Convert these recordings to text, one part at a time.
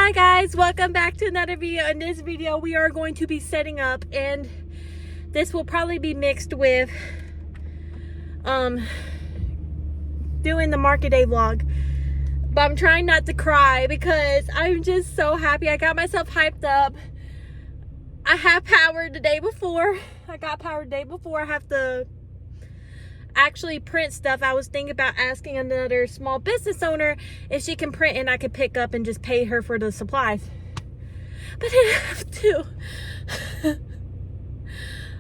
Hi guys, welcome back to another video. In this video we are going to be setting up, and this will probably be mixed with doing the market day vlog, but I'm trying not to cry because I'm just so happy. I got myself hyped up. I have power the day before. I have to actually print stuff. I was thinking about asking another small business owner if she can print and I could pick up and just pay her for the supplies, but I didn't have to.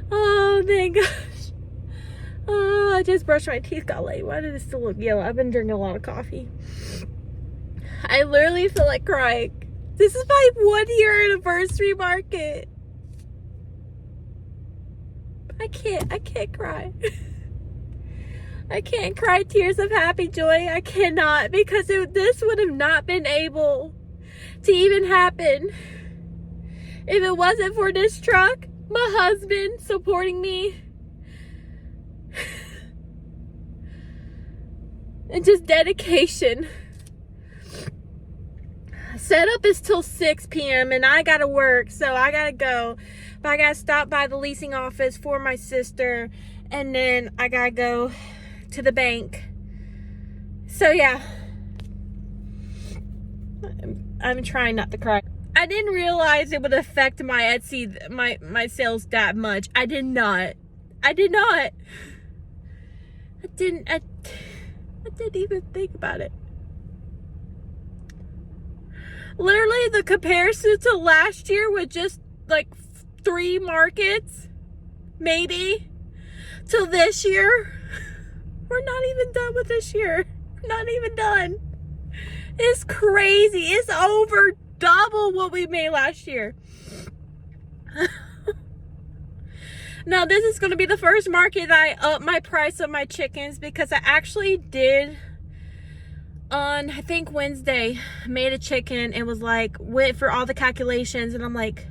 Oh thank gosh. Oh, I just brushed my teeth, got late. Why did it still look yellow? I've been drinking a lot of coffee. I literally feel like crying. This is my 1 year anniversary market. I can't cry. I can't cry tears of happy joy. I cannot, because this would have not been able to even happen if it wasn't for this truck, my husband supporting me, and just dedication. Setup is till 6 p.m. and I gotta work, so I gotta go. But I gotta stop by the leasing office for my sister, and then I gotta go to the bank. So yeah, I'm trying not to cry. I didn't realize it would affect my Etsy, my sales that much. I didn't even think about it. Literally, the comparison to last year with just like 3 markets, maybe, till this year. We're not even done with this year. We're not even done. It's crazy. It's over double what we made last year. Now, this is going to be the first market I up my price of my chickens, because I actually did on, I think Wednesday, made a chicken. It was like, went for all the calculations, and I'm like,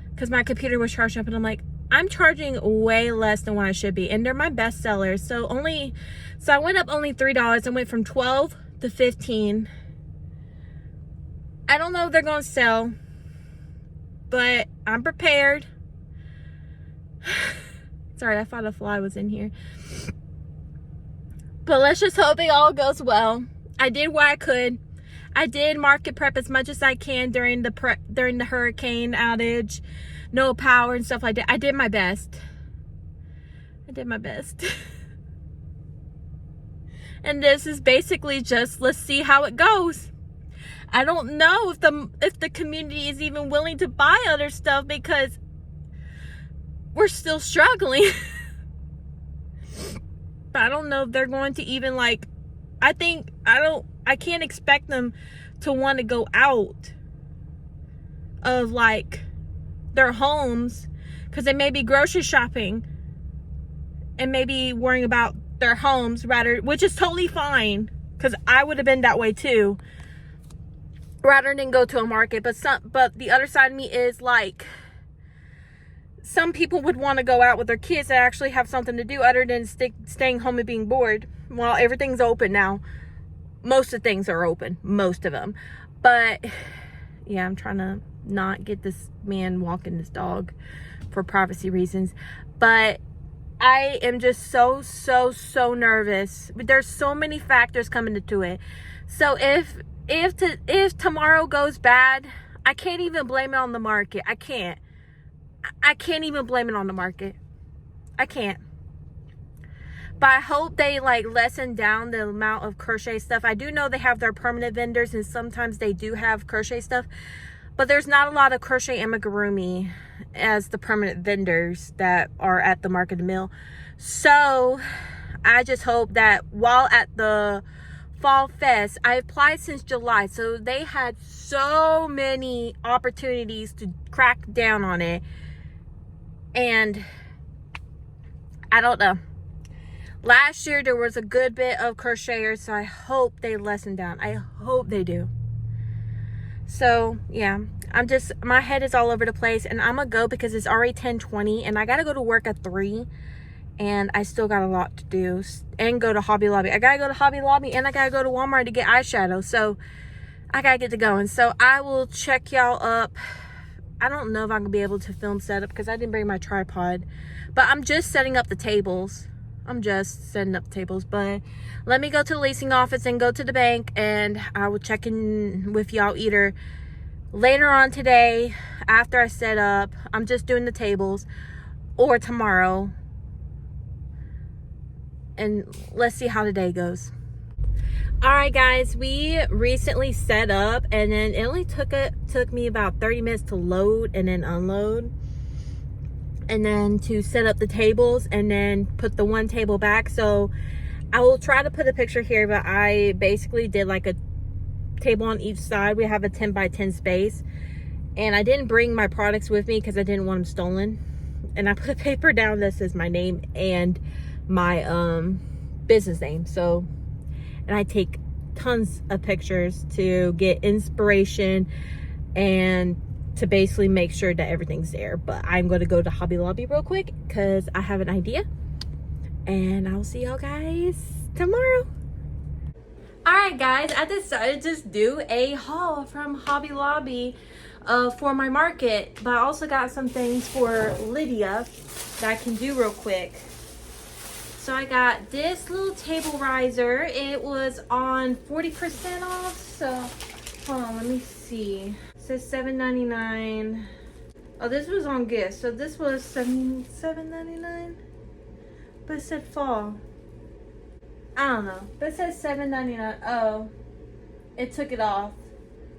because my computer was charged up, and I'm like, I'm charging way less than what I should be, and they're my best sellers. So I went up only $3. I went from 12 to 15. I don't know if they're gonna sell, but I'm prepared. Sorry, I thought a fly was in here. But let's just hope it all goes well. I did what I could. I did market prep as much as I can during the hurricane outage. No power and stuff like that. I did my best. And this is basically just, let's see how it goes. I don't know if the community is even willing to buy other stuff, because we're still struggling. But I don't know if they're going to even, like, I can't expect them to want to go out of, like, their homes, because they may be grocery shopping and maybe worrying about their homes rather, which is totally fine, because I would have been that way too, rather than go to a market. But the other side of me is like, some people would want to go out with their kids that actually have something to do other than staying home and being bored. Well, everything's open now. Most of the things are open, most of them. But yeah, I'm trying to not get this man walking this dog for privacy reasons. But I am just so nervous. There's so many factors coming into it. So if tomorrow goes bad, I can't even blame it on the market. I can't even blame it on the market. I can't. But I hope they like lessen down the amount of crochet stuff. I do know they have their permanent vendors, and sometimes they do have crochet stuff, but there's not a lot of crochet amigurumi as the permanent vendors that are at the Market and Mill. So I just hope that while at the Fall Fest, I applied since July, so they had so many opportunities to crack down on it, and I don't know. Last year there was a good bit of crocheters, so I hope they lessen down. I hope they do. So yeah, my head is all over the place, and I'm gonna go because it's already 10:20 and I gotta go to work at 3, and I still got a lot to do, and go to Hobby Lobby. I gotta go to Hobby Lobby, and I gotta go to Walmart to get eyeshadow. So I gotta get to going. So I will check y'all up. I don't know if I'm gonna be able to film setup because I didn't bring my tripod, but I'm just setting up the tables. But let me go to the leasing office and go to the bank, and I will check in with y'all either later on today after I set up. I'm just doing the tables, or tomorrow, and let's see how the day goes. All right, guys, we recently set up, and then it only took me about 30 minutes to load and then unload, and then to set up the tables and then put the one table back. So I will try to put a picture here, but I basically did like a table on each side. We have a 10 by 10 space, and I didn't bring my products with me because I didn't want them stolen. And I put a paper down that says my name and my business name. So, and I take tons of pictures to get inspiration and to basically make sure that everything's there. But I'm going to go to Hobby Lobby real quick because I have an idea, and I'll see y'all guys tomorrow. All right, guys, I decided to just do a haul from Hobby Lobby for my market, but I also got some things for Lydia that I can do real quick. So I got this little table riser. It was on 40% off. So hold on, let me see. It says $7.99. Oh, this was on gift. So this was $7.99. But it said fall. I don't know. But it says $7.99. Oh, it took it off.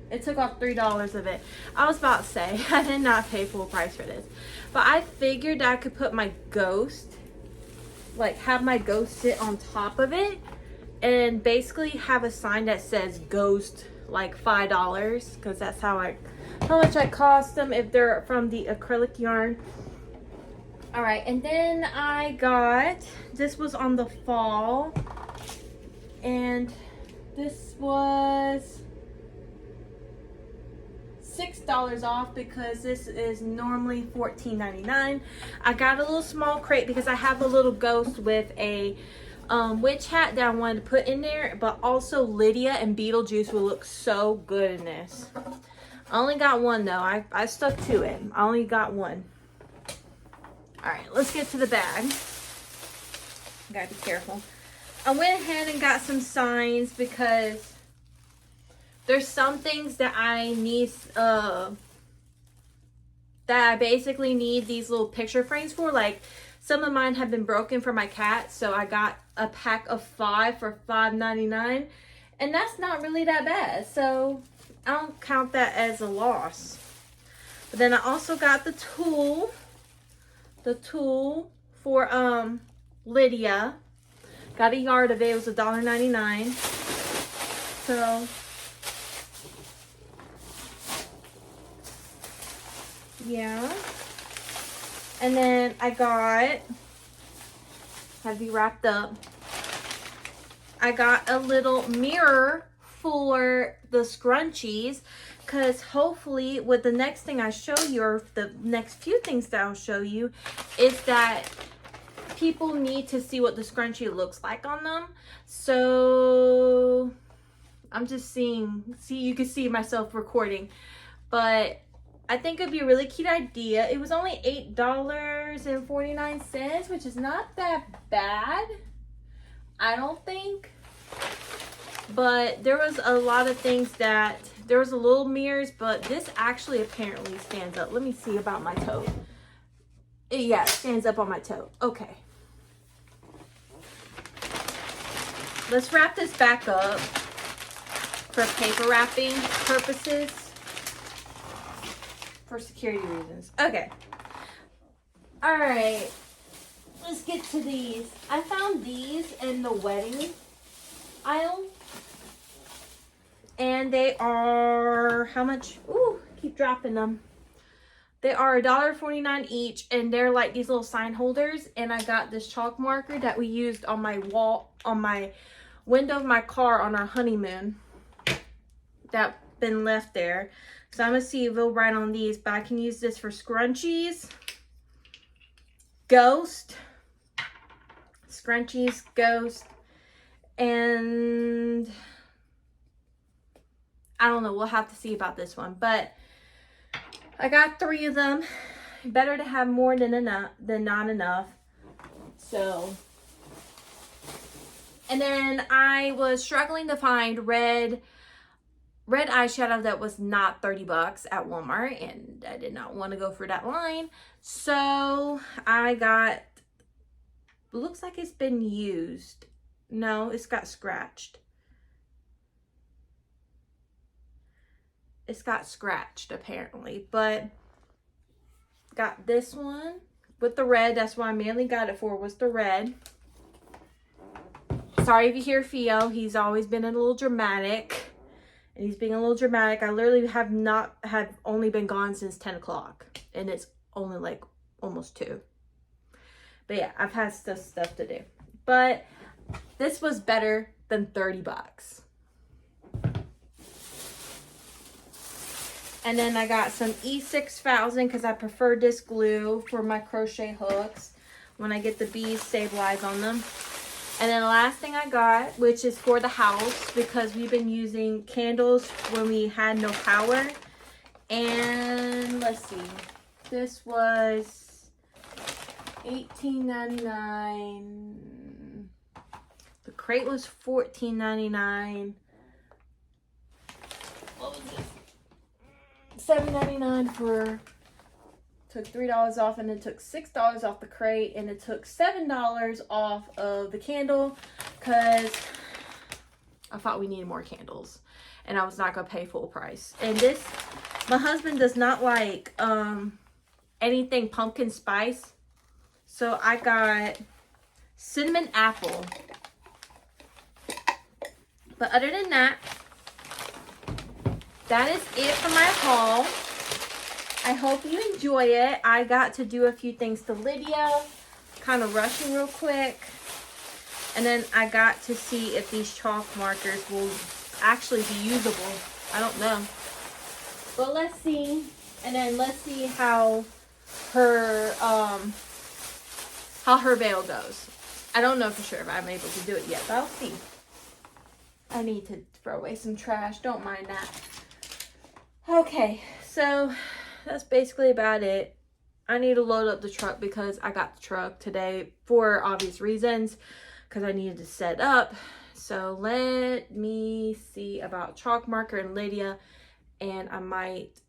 It took off $3 of it. I was about to say, I did not pay full price for this. But I figured I could put my ghost, like have my ghost sit on top of it, and basically have a sign that says ghost, like $5, because that's how much I cost them if they're from the acrylic yarn. All right, and then I got, this was on the fall, and this was $6 off because this is normally $14.99. I got a little small crate because I have a little ghost with a witch hat that I wanted to put in there, but also Lydia and Beetlejuice will look so good in this. I only got one though. I stuck to it. I only got one. All right, let's get to the bag. Gotta be careful. I went ahead and got some signs because there's some things that I need, that I basically need these little picture frames for. Like, some of mine have been broken for my cat, so I got a pack of 5 for $5.99, and that's not really that bad, so I don't count that as a loss. But then I also got the tool for Lydia. Got a yard of it. It was $1.99. So yeah. And then I got, have you wrapped up, I got a little mirror for the scrunchies, because hopefully with the next thing I show you, or the next few things that I'll show you, is that people need to see what the scrunchie looks like on them. So I'm just seeing, you can see myself recording, but I think it'd be a really cute idea. It was only $8.49, which is not that bad, I don't think. But there was a lot of things that, there was a little mirrors, but this actually apparently stands up. Let me see about my toe. Yeah, it stands up on my toe. Okay. Let's wrap this back up for paper wrapping purposes, for security reasons. Okay. All right. Let's get to these. I found these in the wedding aisle. And they are, how much? Ooh, keep dropping them. They are $1.49 each, and they're like these little sign holders. And I got this chalk marker that we used on my wall, on my window of my car on our honeymoon, that been left there. So I'm gonna see if we'll write on these, but I can use this for scrunchies, ghost, scrunchies, ghost, and I don't know. We'll have to see about this one. But I got 3 of them. Better to have more than not enough. So, and then I was struggling to find red eyeshadow that was not $30 at Walmart, and I did not want to go for that line. So I got, looks like it's been used. No, it's got scratched. It's got scratched apparently, but got this one with the red. That's what I mainly got it for, was the red. Sorry if you hear Theo. He's always been a little dramatic. And he's being a little dramatic. I literally have only been gone since 10 o'clock. And it's only like almost 2. But yeah, I've had stuff to do. But this was better than $30. And then I got some E6000 because I prefer this glue for my crochet hooks when I get the bees stabilized on them. And then the last thing I got, which is for the house, because we've been using candles when we had no power. And let's see, this was $18.99. The crate was $14.99. What was this? $7.99 for, took $3 off, and then took $6 off the crate, and it took $7 off of the candle because I thought we needed more candles and I was not gonna pay full price. And this, my husband does not like anything pumpkin spice, so I got cinnamon apple. But other than that, that is it for my haul. I hope you enjoy it. I got to do a few things to Lydia, kind of rushing real quick. And then I got to see if these chalk markers will actually be usable. I don't know. But let's see. And then let's see how her veil goes. I don't know for sure if I'm able to do it yet, but I'll see. I need to throw away some trash. Don't mind that. Okay, so that's basically about it. I need to load up the truck because I got the truck today for obvious reasons, because I needed to set up. So let me see about chalk marker and Lydia, and I might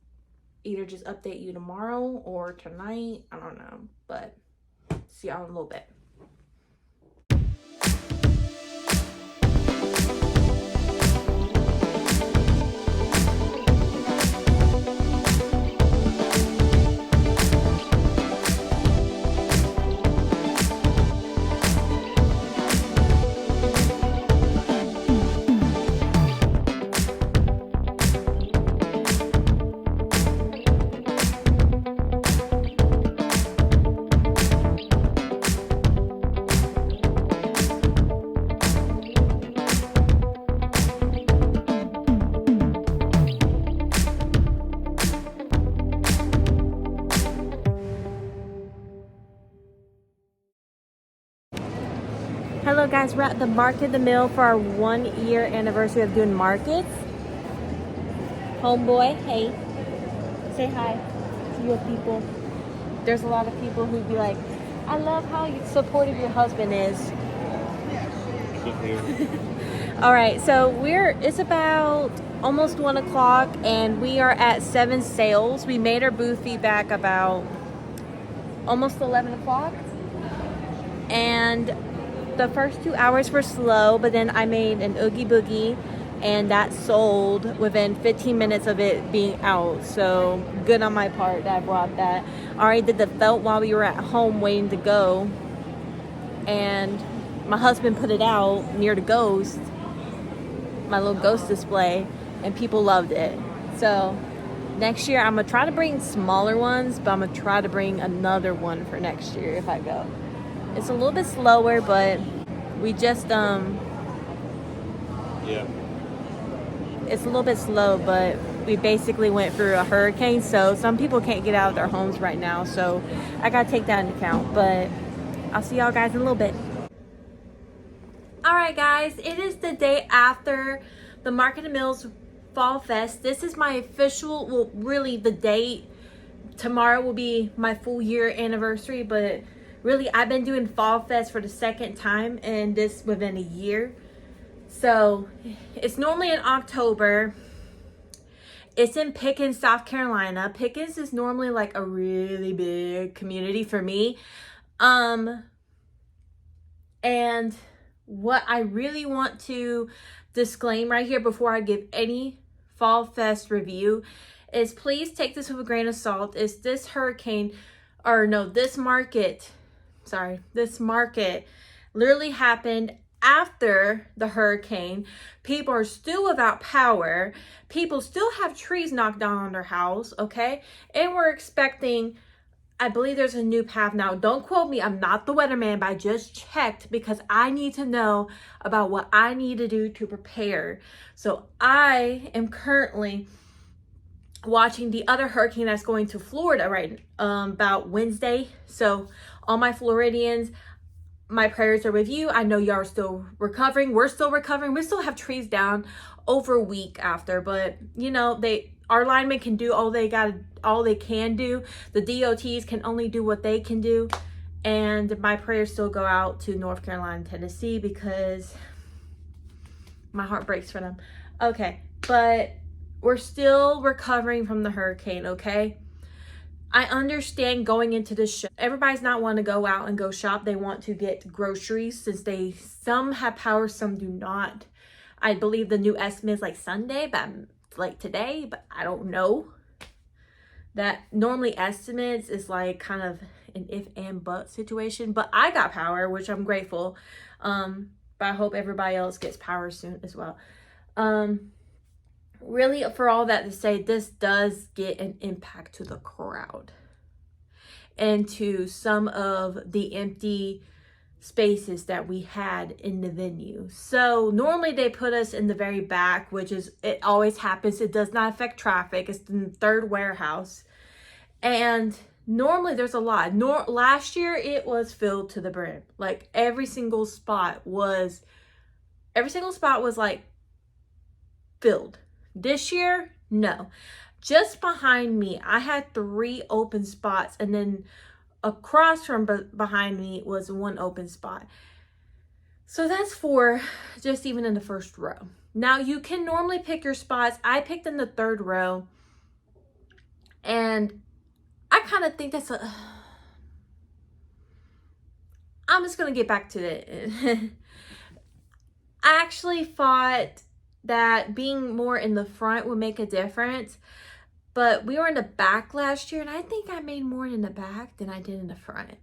either just update you tomorrow or tonight. I don't know, but see y'all in a little bit. Hello guys, we're at the Market the Mill for our 1-year anniversary of doing markets. Homeboy, hey, say hi to your people. There's a lot of people who'd be like, I love how supportive your husband is. All right, so it's about almost 1 o'clock and we are at 7 sales. We made our booth feedback about almost 11 o'clock. And the first 2 hours were slow, but then I made an Oogie Boogie and that sold within 15 minutes of it being out. So good on my part that I brought that. I already did the felt while we were at home waiting to go. And my husband put it out near the ghost, my little ghost display, and people loved it. So next year I'm gonna try to bring smaller ones, but I'm gonna try to bring another one for next year if I go. It's a little bit slower, but we just yeah, it's a little bit slow, but we basically went through a hurricane, so some people can't get out of their homes right now, so I gotta take that into account. But I'll see y'all guys in a little bit. All right guys, it is the day after the Market and Mills Fall Fest. This is my official, well, really the date. Tomorrow will be my full year anniversary, but really I've been doing Fall Fest for the second time, and this within a year. So it's normally in October. It's in Pickens, South Carolina. Pickens is normally like a really big community for me. And what I really want to disclaim right here before I give any Fall Fest review is, please take this with a grain of salt. Is this hurricane, or no, this market literally happened after the hurricane. People are still without power. People still have trees knocked down on their house, okay? And we're expecting, I believe there's a new path now. Don't quote me. I'm not the weatherman, but I just checked because I need to know about what I need to do to prepare. So I am currently watching the other hurricane that's going to Florida about Wednesday. So all my Floridians, my prayers are with you. I know y'all are still recovering. We're still recovering. We still have trees down over a week after, but you know, our linemen can do all they can do. The DOTs can only do what they can do. And my prayers still go out to North Carolina and Tennessee because my heart breaks for them. Okay, but we're still recovering from the hurricane, okay? I understand going into this show, everybody's not wanting to go out and go shop. They want to get groceries since some have power, some do not. I believe the new estimate is like Sunday, but like today, but I don't know. That normally estimates is like kind of an if and but situation, but I got power, which I'm grateful. But I hope everybody else gets power soon as well. Really, for all that to say, this does get an impact to the crowd and to some of the empty spaces that we had in the venue. So normally they put us in the very back, which is, it always happens. It does not affect traffic. It's the third warehouse. And normally there's a lot. Last year it was filled to the brim. Like every single spot was like filled. This year, no. Just behind me, I had 3 open spots, and then across from behind me was 1 open spot. So that's 4 just even in the first row. Now you can normally pick your spots. I picked in the 3rd row, and I kind of think that's I'm just gonna get back to it. I actually thought that being more in the front would make a difference, but we were in the back last year, and I think I made more in the back than I did in the front.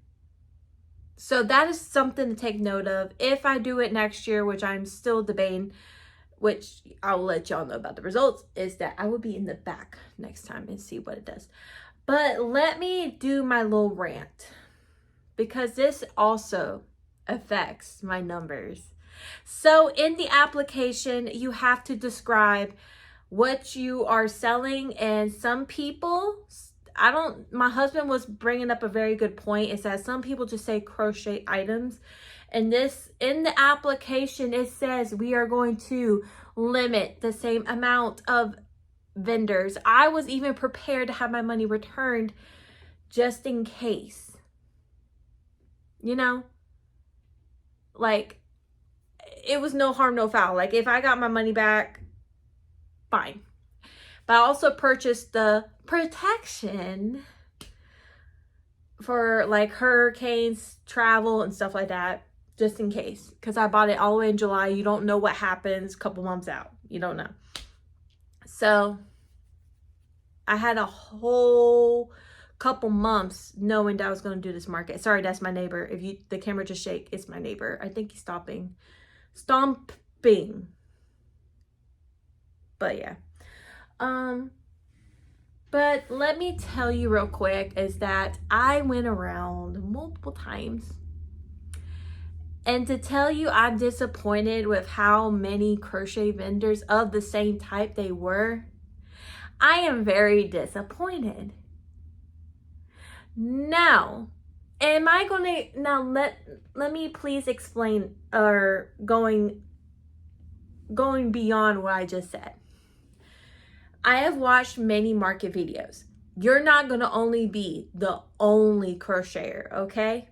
So that is something to take note of. If I do it next year, which I'm still debating, which I'll let y'all know about the results, is that I will be in the back next time and see what it does. But let me do my little rant, because this also affects my numbers. So in the application, you have to describe what you are selling, and some people, my husband was bringing up a very good point, is that some people just say crochet items, and this, in the application, it says we are going to limit the same amount of vendors. I was even prepared to have my money returned just in case, you know, like, it was no harm, no foul. Like, if I got my money back, fine. But I also purchased the protection for like hurricanes, travel, and stuff like that, just in case. Because I bought it all the way in July. You don't know what happens a couple months out. You don't know. So I had a whole couple months knowing that I was going to do this market. Sorry, that's my neighbor. If the camera just shake, it's my neighbor. I think he's stomping. But yeah. But let me tell you real quick is that I went around multiple times. And to tell you I'm disappointed with how many crochet vendors of the same type they were, I am very disappointed. Now, let me please explain, or going beyond what I just said. I have watched many market videos. You're not going to only be the only crocheter, okay?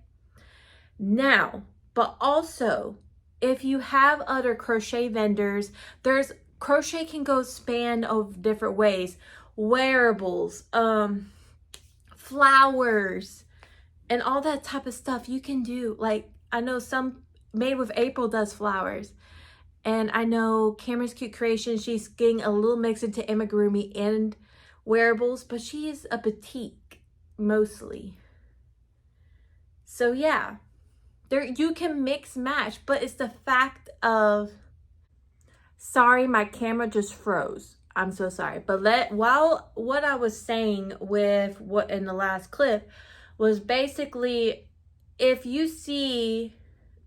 Now, but also, if you have other crochet vendors, there's crochet can go span of different ways. Wearables, flowers, and all that type of stuff you can do. Like, I know some Made with April does flowers. And I know Cameron's Cute Creation, she's getting a little mix into amigurumi and wearables, but she is a batik mostly. So yeah, there you can mix match, but it's the fact of, sorry, my camera just froze. I'm so sorry. But what I was saying with what in the last clip was basically, if you see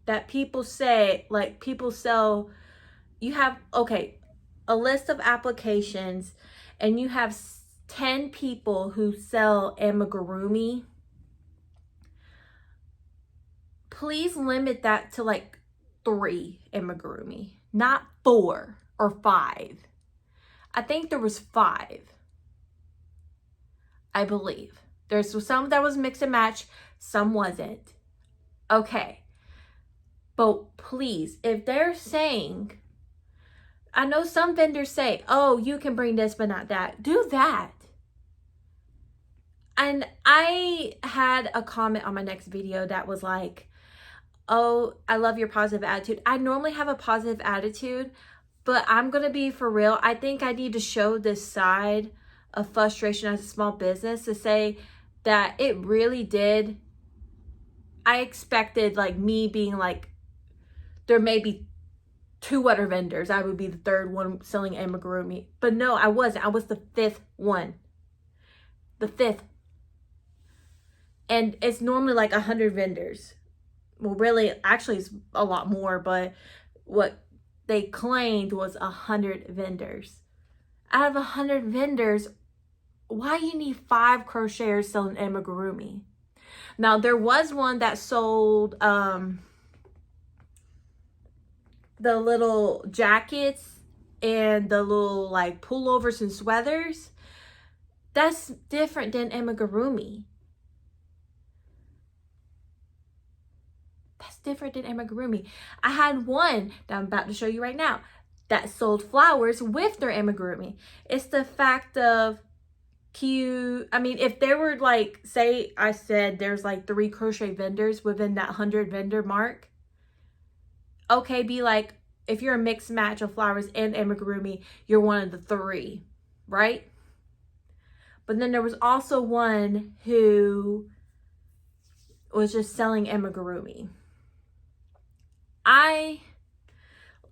that people say, like, people sell, you have, okay, a list of applications and you have 10 people who sell amigurumi, please limit that to like 3 amigurumi, not 4 or 5. I think there was 5, I believe. There's some that was mix and match, some wasn't. Okay. But please, if they're saying, I know some vendors say, oh, you can bring this but not that. Do that. And I had a comment on my next video that was like, oh, I love your positive attitude. I normally have a positive attitude, but I'm going to be for real. I think I need to show this side of frustration as a small business to say that it really did. I expected like me being like, there may be 2 other vendors. I would be the 3rd one selling amigurumi. But no, I wasn't. I was the 5th one. The 5th. And it's normally like 100 vendors. Well, really, actually, it's a lot more. But what they claimed was 100 vendors. Out of 100 vendors, why you need 5 crocheters selling amigurumi? Now, there was one that sold the little jackets and the little like pullovers and sweaters. That's different than amigurumi. That's different than amigurumi. I had one that I'm about to show you right now that sold flowers with their amigurumi. It's the fact of, I mean, if there were like, say I said there's like 3 crochet vendors within that 100 vendor mark. Okay, be like, if you're a mixed match of flowers and amigurumi, you're one of the 3, right? But then there was also one who was just selling amigurumi.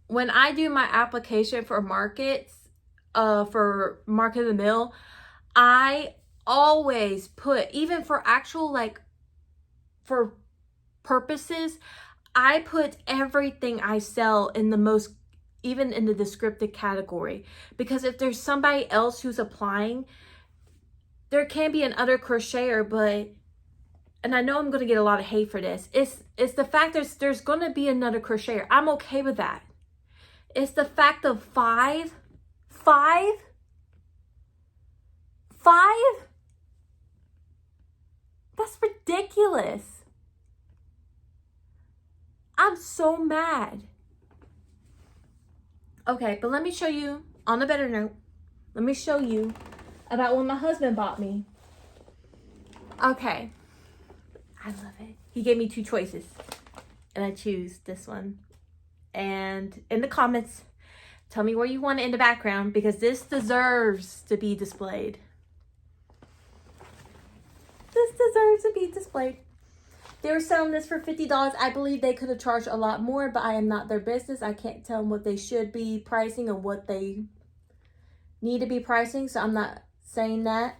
When I do my application for markets, for Market of the Mill, I always put, even for actual, like, for purposes, I put everything I sell in the most, even in the descriptive category. Because if there's somebody else who's applying, there can be another crocheter, but, and I know I'm going to get a lot of hate for this, it's the fact there's going to be another crocheter. I'm okay with that. It's the fact of 5? That's ridiculous. I'm so mad. Okay, but let me show you, on a better note, let me show you about what my husband bought me. Okay. I love it. He gave me 2 choices, and I choose this one. And in the comments, tell me where you want it in the background, because this deserves to be displayed. This deserves to be displayed. They were selling this for $50. I believe they could have charged a lot more, but I am not their business. I can't tell them what they should be pricing or what they need to be pricing, so I'm not saying that.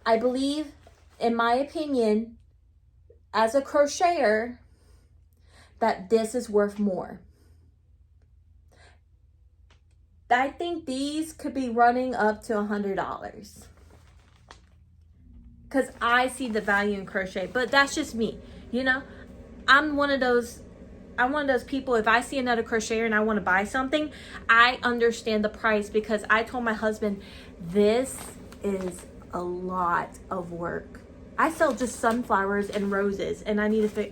I believe, in my opinion, as a crocheter, that this is worth more. I think these could be running up to $100. Because I see the value in crochet. But that's just me. You know, I'm one of those, I'm one of those people, if I see another crocheter and I want to buy something, I understand the price, because I told my husband, this is a lot of work. I sell just sunflowers and roses, and I need to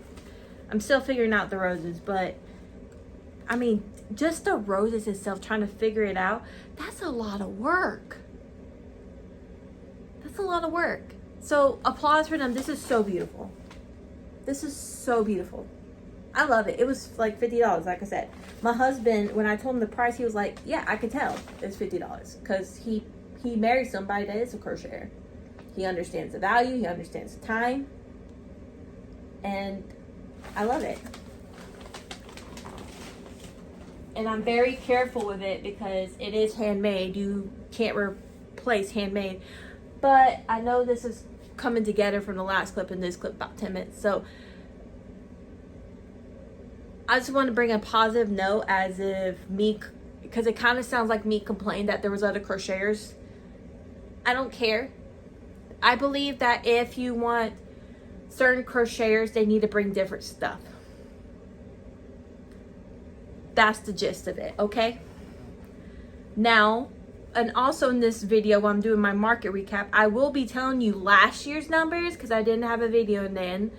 I'm still figuring out the roses, but I mean, just the roses itself, trying to figure it out, that's a lot of work. That's a lot of work. So applause for them. This is so beautiful. This is so beautiful. I love it. It was like $50, like I said. My husband, when I told him the price, he was like, yeah, I could tell it's $50, because he married somebody that is a crocheter. He understands the value, he understands the time, and I love it. And I'm very careful with it because it is handmade. You can't replace handmade. But I know this is coming together from the last clip and this clip, about 10 minutes. So I just want to bring a positive note, as if me, because it kind of sounds like me complaining that there was other crocheters. I don't care. I believe that if you want certain crocheters, they need to bring different stuff. That's the gist of it, okay? Now, and also in this video, while I'm doing my market recap, I will be telling you last year's numbers, because I didn't have a video then.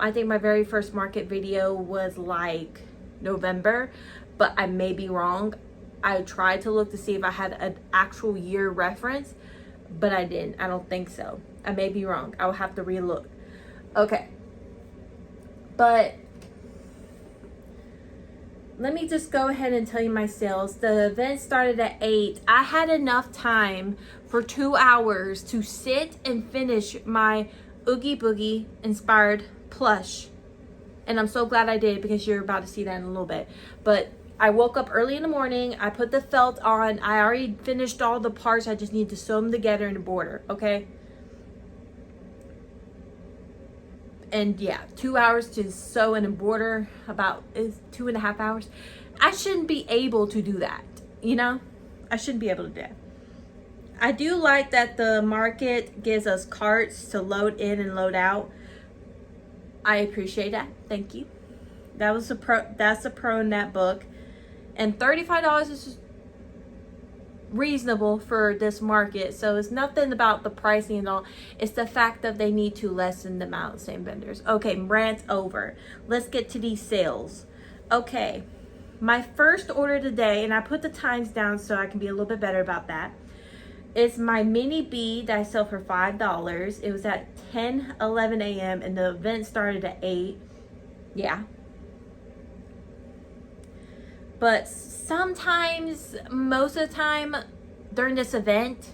I think my very first market video was like November, but I may be wrong. I tried to look to see if I had an actual year reference, but I didn't. I don't think so. I may be wrong. I'll have to relook. Okay. But let me just go ahead and tell you my sales. The event started at 8. I had enough time for 2 hours to sit and finish my Oogie Boogie inspired plush. And I'm so glad I did, because you're about to see that in a little bit. But I woke up early in the morning. I put the felt on. I already finished all the parts. I just need to sew them together in a border, okay? And yeah, 2 hours to sew in a border, about is 2.5 hours. I shouldn't be able to do that, you know? I shouldn't be able to do that. I do like that the market gives us carts to load in and load out. I appreciate that. Thank you. That's a pro in that book. And $35 is reasonable for this market. So it's nothing about the pricing and all. It's the fact that they need to lessen the amount of same vendors. Okay, rant over. Let's get to these sales. Okay, my first order today, and I put the times down so I can be a little bit better about that. It's my mini bead that I sell for $5. It was at 10:11 a.m. and the event started at 8. Yeah. But sometimes, most of the time during this event,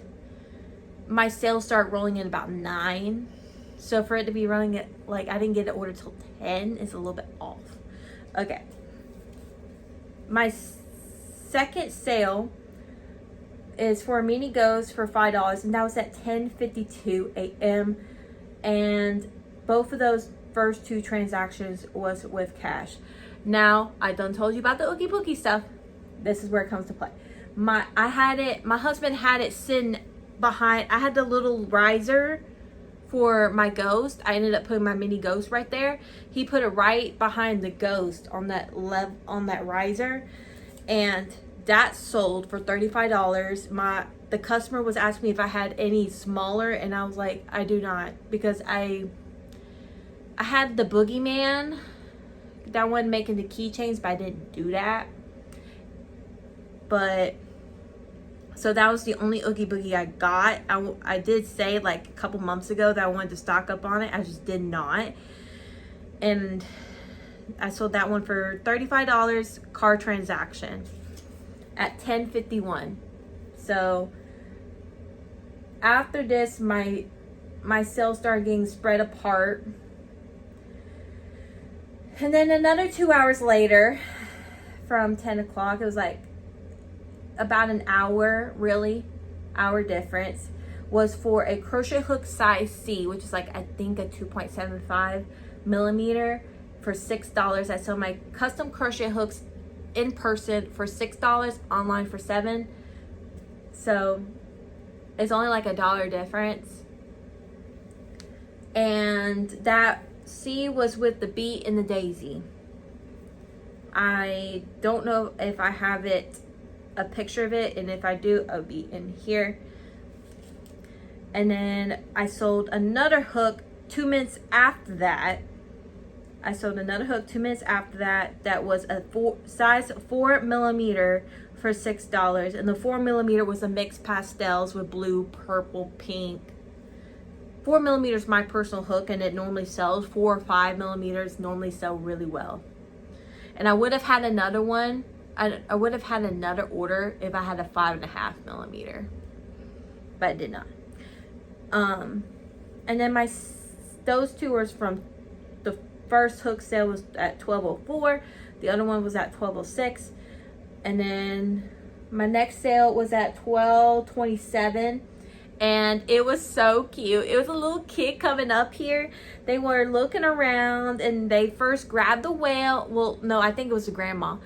my sales start rolling in about 9. So for it to be running at, like, I didn't get an order till 10, it's a little bit off. Okay. My second sale is for a mini ghost for $5, and that was at 10:52 a.m. And both of those first 2 transactions was with cash. Now, I done told you about the Oogie Boogie stuff. This is where it comes to play. My husband had it sitting behind. I had the little riser for my ghost. I ended up putting my mini ghost right there. He put it right behind the ghost on that riser, and that sold for $35. The customer was asking me if I had any smaller, and I was like, I do not, because I had the boogeyman that I wanted making the keychains, but I didn't do that. But so that was the only Oogie Boogie I got. I did say like a couple months ago that I wanted to stock up on it. I just did not. And I sold that one for $35 car transaction at 10:51. So after this, my sales started getting spread apart. And then another 2 hours later, from 10 o'clock, it was like about an hour, hour difference, was for a crochet hook size C, which is like, I think, a 2.75 millimeter for $6. I sell my custom crochet hooks in person for $6, online for $7. So it's only like $1 difference. And that C was with the beet and the daisy. I don't know if I have a picture of it, and if I do, it'll be in here. And then I sold another hook 2 minutes after that. I sold another hook 2 minutes after that. That was a size 4 millimeter for $6. And the 4 millimeter was a mixed pastels with blue, purple, pink. 4 millimeters is my personal hook, and it normally sells. 4 or 5 millimeters normally sell really well. And I would have had another one. I would have had another order if I had a 5.5 millimeter, but I did not. And then those two were from the first hook sale was at 12.04. The other one was at 12.06. And then my next sale was at 12.27. And it was so cute. It was a little kid coming up here. They were looking around, and they first grabbed the whale. Well, no, I think it was the grandma.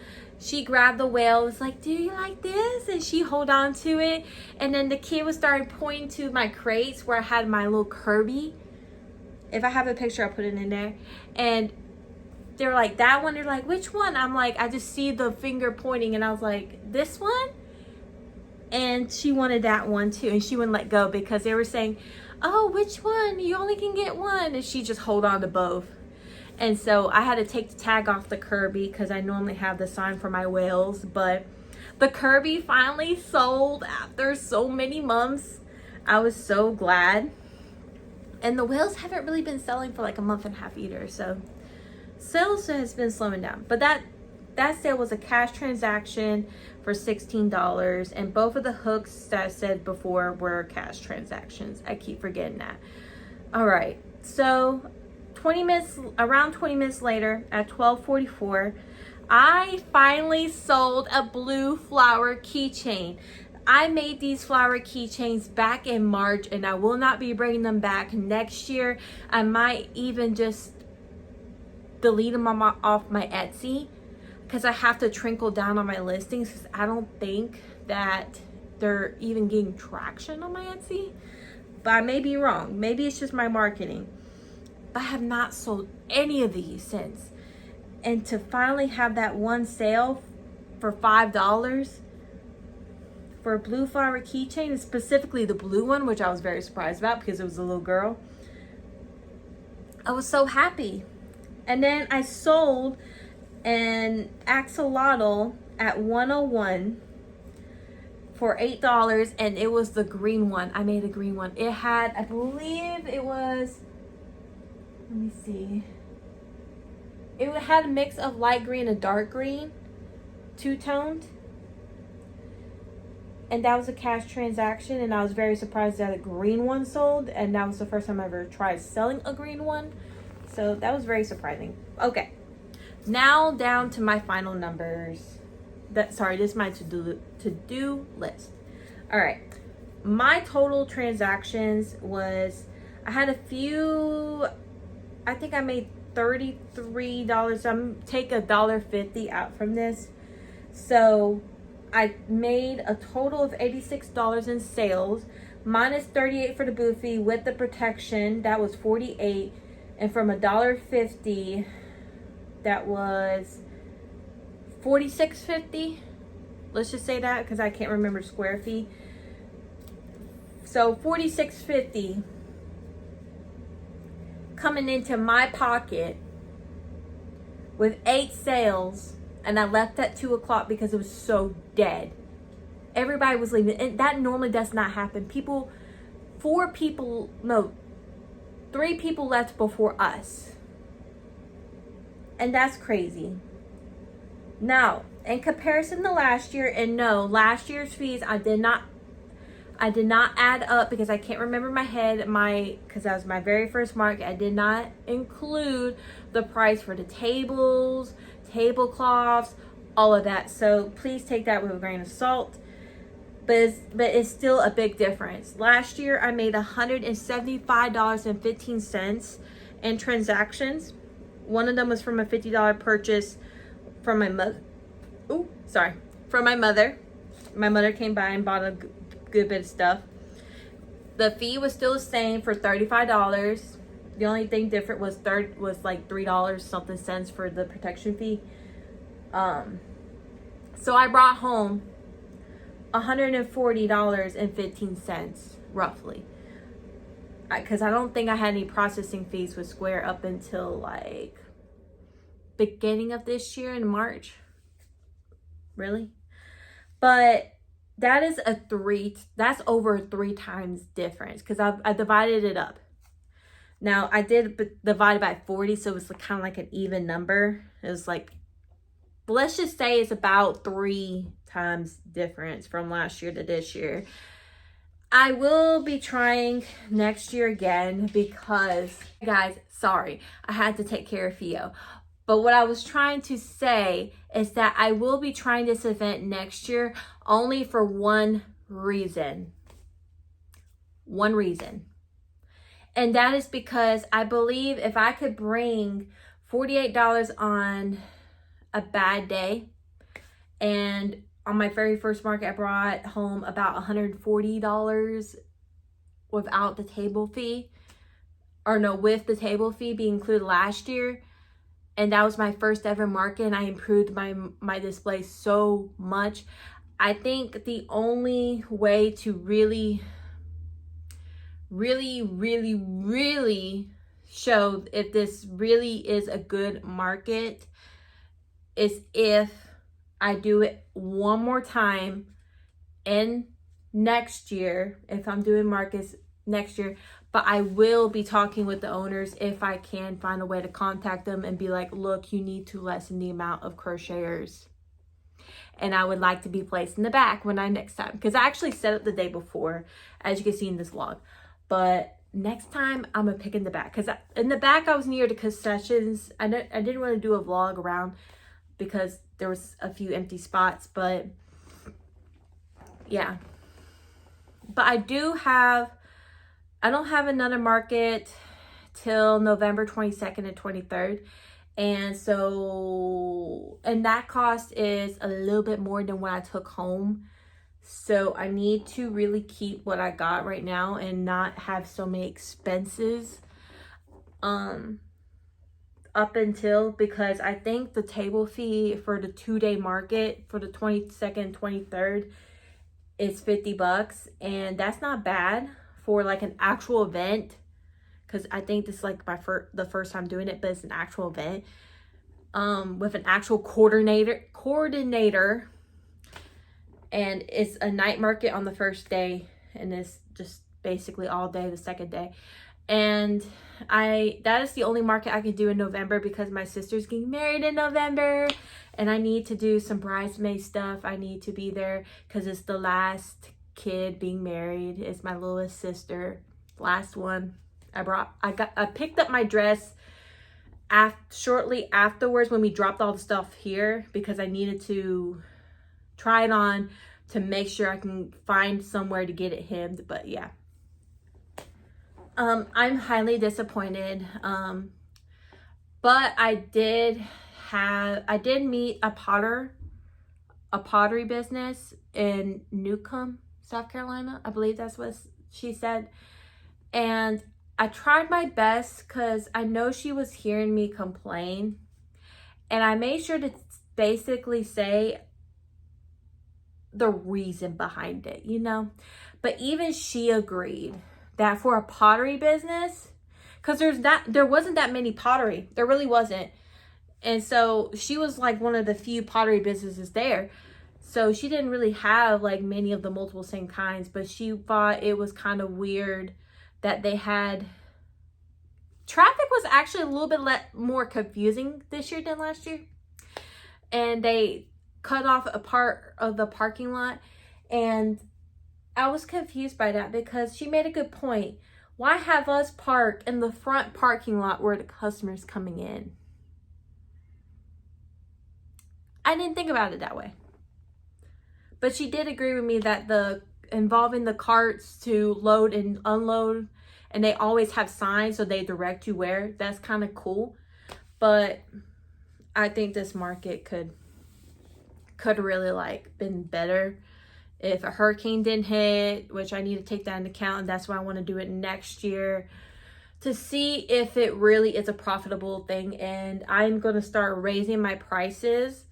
She grabbed the whale, was like, do you like this? And she hold on to it. And then the kid was starting pointing to my crates where I had my little Kirby. If I have a picture, I'll put it in there. And they're like, that one? They're like, which one? I'm like, I just see the finger pointing, and I was like, this one? And she wanted that one too, and she wouldn't let go because they were saying, oh, which one? You only can get one. And she just hold on to both. And so I had to take the tag off the Kirby because I normally have the sign for my whales. But the Kirby finally sold after so many months. I was so glad. And the whales haven't really been selling for like a month and a half either. So sales has been slowing down. But that sale was a cash transaction for $16, and both of the hooks that I said before were cash transactions. I keep forgetting that. All right, so around 20 minutes later at 12:44, I finally sold a blue flower keychain. I made these flower keychains back in March, and I will not be bringing them back next year. I might even just delete them off my Etsy, because I have to trickle down on my listings, because I don't think that they're even getting traction on my Etsy. But I may be wrong. Maybe it's just my marketing. But I have not sold any of these since. And to finally have that one sale for $5 for a blue flower keychain, and specifically the blue one, which I was very surprised about because it was a little girl, I was so happy. And then I sold an axolotl at 101 for $8, and it was the green one. I made a green one. It had, I believe it was, let me see, it had a mix of light green and dark green, two-toned, and that was a cash transaction. And I was very surprised that a green one sold, and that was the first time I ever tried selling a green one, so that was very surprising. Okay, now down to my final numbers. This is my to-do list. All right, my total transactions was, I had a few, I think I made $33. I'm take $1.50 out from this, so I made a total of $86 in sales, minus $38 for the booth fee with the protection. That was $48, and from $1.50, that was $46.50. Let's just say that, because I can't remember square fee. So $46.50 coming into my pocket with 8 sales, and I left at 2 o'clock because it was so dead. Everybody was leaving, and that normally does not happen. 3 people left before us, and that's crazy. Now, in comparison to last year, and no, last year's fees I did not add up because I can't remember my head, because that was my very first market. I did not include the price for the tables, tablecloths, all of that. So please take that with a grain of salt. But it's still a big difference. Last year I made $175.15 in transactions. One of them was from a $50 purchase from my mother. From my mother. My mother came by and bought a good bit of stuff. The fee was still the same for $35. The only thing different was like $3 something cents for the protection fee. So I brought home $140.15 roughly, because I don't think I had any processing fees with Square up until like beginning of this year in March. Really? But that is that's over 3 times difference, because I divided it up. Now I did divide by 40, so it's kind of like an even number. It was like, let's just say it's about 3 times difference from last year to this year. I will be trying next year again because, guys, sorry, I had to take care of Theo. But what I was trying to say is that I will be trying this event next year only for one reason. One reason. And that is because I believe if I could bring $48 on a bad day, and on my very first market, I brought home about $140 without the table fee, or no, with the table fee being included last year. And that was my first ever market, and I improved my display so much. I think the only way to really show if this really is a good market is if I do it one more time in next year, if I'm doing markets next year. But I will be talking with the owners if I can find a way to contact them and be like, look, you need to lessen the amount of crocheters. And I would like to be placed in the back when I next time. Because I actually set up the day before, as you can see in this vlog. But next time, I'm going to pick in the back. Because in the back, I was near the concessions. I didn't want to do a vlog around because there was a few empty spots. But yeah. But I don't have another market till November 22nd and 23rd. And so, and that cost is a little bit more than what I took home. So I need to really keep what I got right now and not have so many expenses up until, because I think the table fee for the 2-day market for the 22nd, 23rd is $50, and that's not bad for like an actual event, because I think this is like the first time doing it, but it's an actual event with an actual coordinator, and it's a night market on the first day, and it's just basically all day the second day. And that is the only market I can do in November because my sister's getting married in November, and I need to do some bridesmaid stuff. I need to be there because it's the last kid being married. It's my littlest sister, last one. I picked up my dress shortly afterwards when we dropped all the stuff here, because I needed to try it on to make sure I can find somewhere to get it hemmed. But yeah, I'm highly disappointed. But I did meet a pottery business in Newcomb, South Carolina. I believe that's what she said. And I tried my best because I know she was hearing me complain. And I made sure to basically say the reason behind it, you know. But even she agreed that for a pottery business, because there wasn't that many pottery. There really wasn't. And so she was like one of the few pottery businesses there. So she didn't really have like many of the multiple same kinds, but she thought it was kind of weird that they had traffic was actually a little bit more confusing this year than last year. And they cut off a part of the parking lot, and I was confused by that because she made a good point. Why have us park in the front parking lot where the customer's coming in? I didn't think about it that way. But she did agree with me that involving the carts to load and unload, and they always have signs so they direct you where, that's kind of cool. But I think this market could really like been better if a hurricane didn't hit, which I need to take that into account, and that's why I want to do it next year to see if it really is a profitable thing. And I'm going to start raising my prices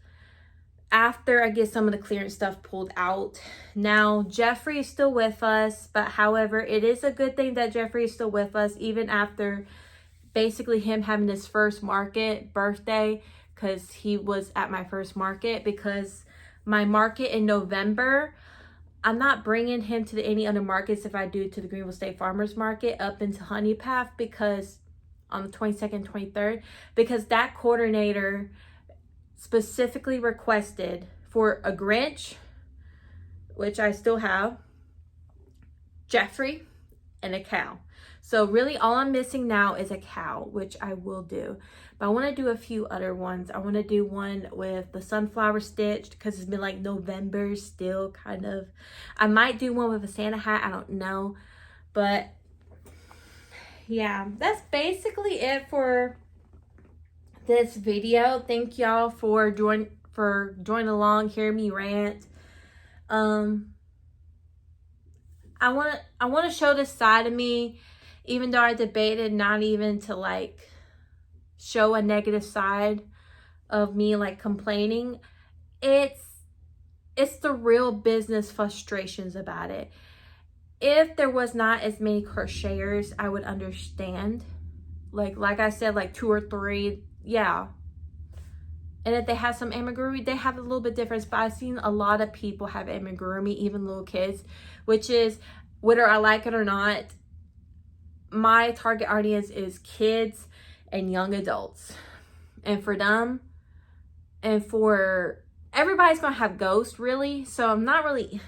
after I get some of the clearance stuff pulled out. Now, Jeffrey is still with us, but however, it is a good thing that Jeffrey is still with us, even after basically him having his first market birthday, because he was at my first market, because my market in November, I'm not bringing him to any other markets if I do to the Greenville State Farmers Market up into Honey Path, because on the 22nd, 23rd, because that coordinator specifically requested for a Grinch, which I still have, Jeffrey, and a cow. So really all I'm missing now is a cow, which I will do. But I want to do a few other ones. I want to do one with the sunflower stitched, because it's been like November still, kind of. I might do one with a Santa hat. I don't know. But yeah, that's basically it for this video. Thank y'all for joining along, hearing me rant. I want to show this side of me, even though I debated not even to like show a negative side of me like complaining. It's the real business frustrations about it. If there was not as many crocheters, I would understand. Like I said, like 2 or 3, yeah. And if they have some amigurumi, they have a little bit difference. But I've seen a lot of people have amigurumi, even little kids, which is, whether I like it or not, my target audience is kids and young adults. And for them, and for everybody's gonna have ghosts, really. So I'm not really,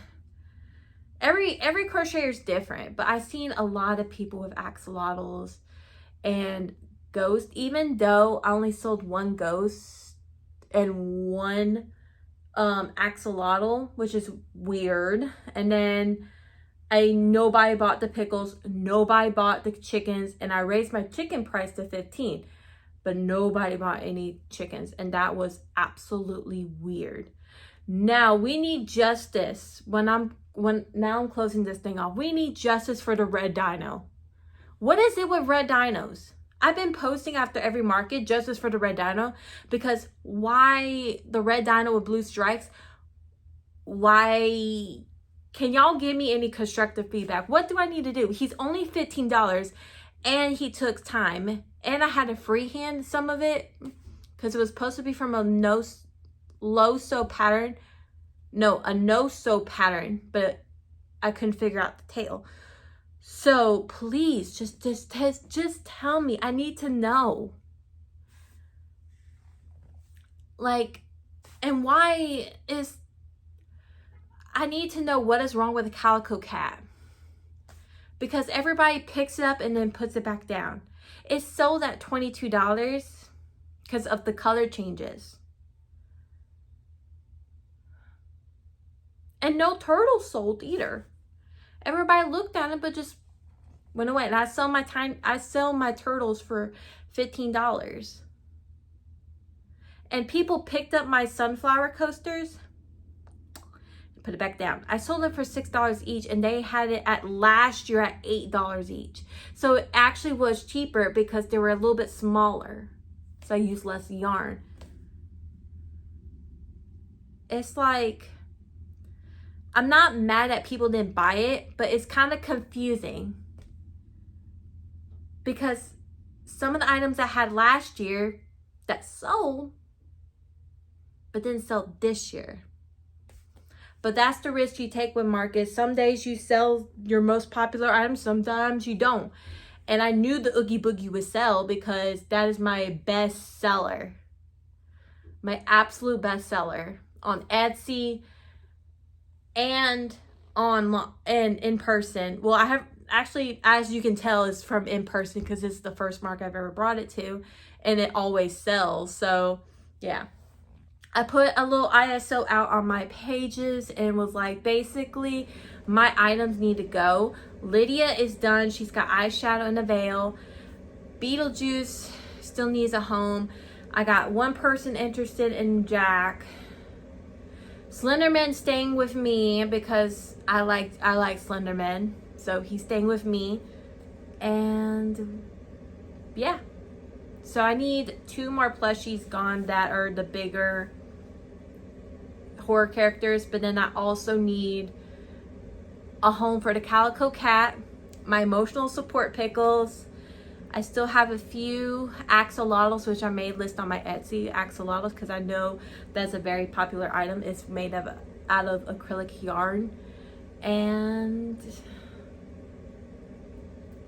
every crocheter is different, but I've seen a lot of people with axolotls and ghost, even though I only sold 1 ghost and 1 axolotl, which is weird. And then nobody bought the pickles, nobody bought the chickens, and I raised my chicken price to 15, but nobody bought any chickens, and that was absolutely weird. Now we need justice. Now I'm closing this thing off. We need justice for the red dino. What is it with red dinos? I've been posting after every market, justice for the red dino, because why the red dino with blue stripes? Why? Can y'all give me any constructive feedback? What do I need to do? He's only $15 and he took time, and I had to freehand some of it because it was supposed to be from a no-sew pattern, but I couldn't figure out the tail. So please just tell me. I need to know. Like, and why is, I need to know what is wrong with a calico cat, because everybody picks it up and then puts it back down. It's sold at $22 because of the color changes. And no turtles sold either. Everybody looked at it but just went away. And I sell my turtles for $15. And people picked up my sunflower coasters, put it back down. I sold it for $6 each, and they had it at last year at $8 each. So it actually was cheaper because they were a little bit smaller. So I used less yarn. It's like, I'm not mad that people didn't buy it, but it's kind of confusing. Because some of the items I had last year that sold, but didn't sell this year. But that's the risk you take with markets. Some days you sell your most popular items, sometimes you don't. And I knew the Oogie Boogie would sell because that is my best seller. My absolute best seller on Etsy and in person. Well, I have actually, as you can tell, is from in person because it's the first market I've ever brought it to, and it always sells. So yeah. I put a little ISO out on my pages and was like, basically, my items need to go. Lydia is done. She's got eyeshadow and a veil. Beetlejuice still needs a home. I got 1 person interested in Jack. Slenderman staying with me because I like Slenderman. So he's staying with me. And yeah. So I need 2 more plushies gone that are the bigger horror characters, but then I also need a home for the calico cat, my emotional support pickles. I still have a few axolotls, which I may list on my Etsy, axolotls, because I know that's a very popular item. It's made out of acrylic yarn. And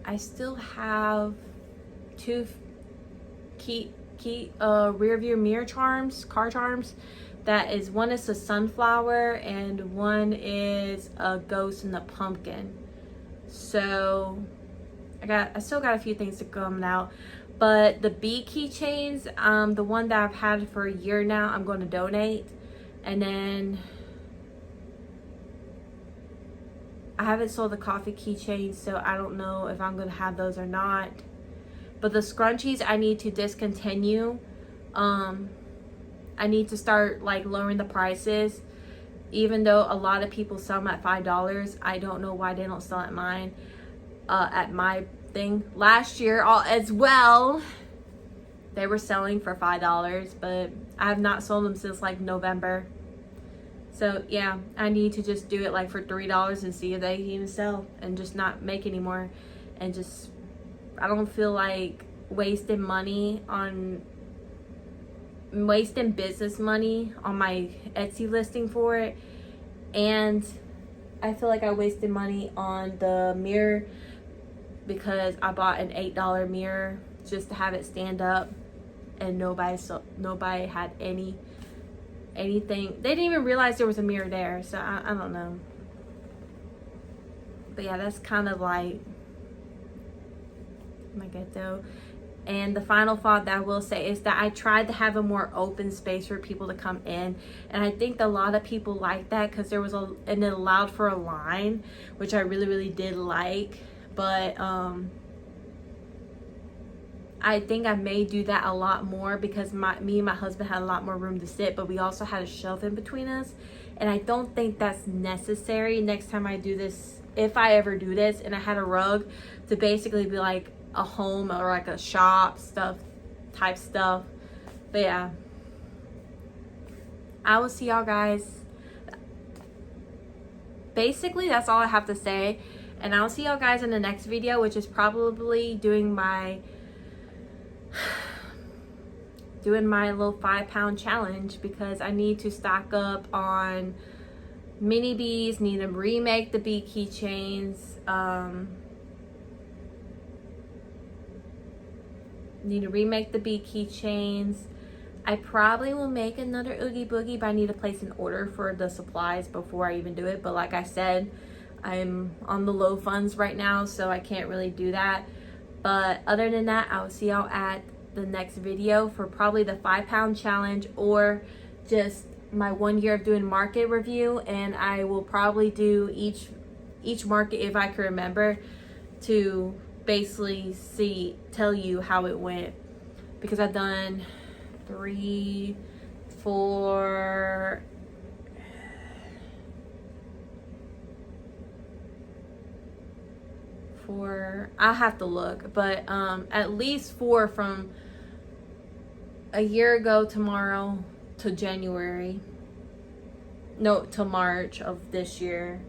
I still have two rear view mirror charms, car charms. That is, one is a sunflower and one is a ghost and a pumpkin. So I still got a few things to come out. But the bee keychains, the one that I've had for a year now, I'm going to donate. And then I haven't sold the coffee keychains, so I don't know if I'm going to have those or not. But the scrunchies I need to discontinue. I need to start like lowering the prices. Even though a lot of people sell them at $5, I don't know why they don't sell at mine, at my thing. Last year as well, they were selling for $5, but I have not sold them since like November. So yeah, I need to just do it like for $3 and see if they even sell, and just not make any more. And just, I don't feel like wasting business money on my Etsy listing for it. And I feel like I wasted money on the mirror because I bought an $8 mirror just to have it stand up, and nobody had anything. They didn't even realize there was a mirror there, so I don't know. But yeah, that's kind of like my ghetto. And the final thought that I will say is that I tried to have a more open space for people to come in, and I think a lot of people like that because there was and it allowed for a line, which I really did like. But I think I may do that a lot more because me and my husband had a lot more room to sit, but we also had a shelf in between us, and I don't think that's necessary next time I do this, if I ever do this. And I had a rug to basically be like a home or like a shop type stuff. But yeah, I will see y'all guys. Basically, that's all I have to say, and I'll see y'all guys in the next video, which is probably doing my little 5-pound challenge, because I need to stock up on mini bees, need to remake the bee keychains, I probably will make another Oogie Boogie, but I need to place an order for the supplies before I even do it. But like I said, I'm on the low funds right now, so I can't really do that. But other than that, I will see y'all at the next video for probably the 5-pound challenge, or just my 1 year of doing market review. And I will probably do each market, if I can remember, to basically tell you how it went, because I've done 3, 4, I have to look, but at least 4 from a year ago tomorrow to March of this year.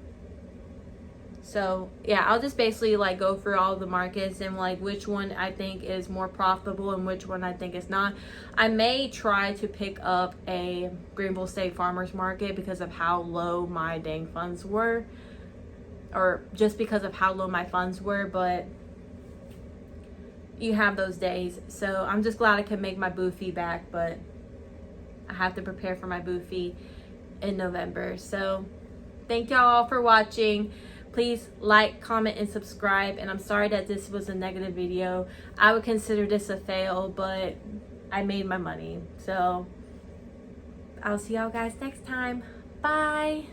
So yeah, I'll just basically like go through all the markets and like which one I think is more profitable and which one I think is not. I may try to pick up a Greenville State Farmers Market because of how low my dang funds were, or just because of how low my funds were. But you have those days, so I'm just glad I could make my boo fee back, but I have to prepare for my boo fee in November. So thank y'all all for watching. Please like, comment, and subscribe. And I'm sorry that this was a negative video. I would consider this a fail, but I made my money. So I'll see y'all guys next time. Bye.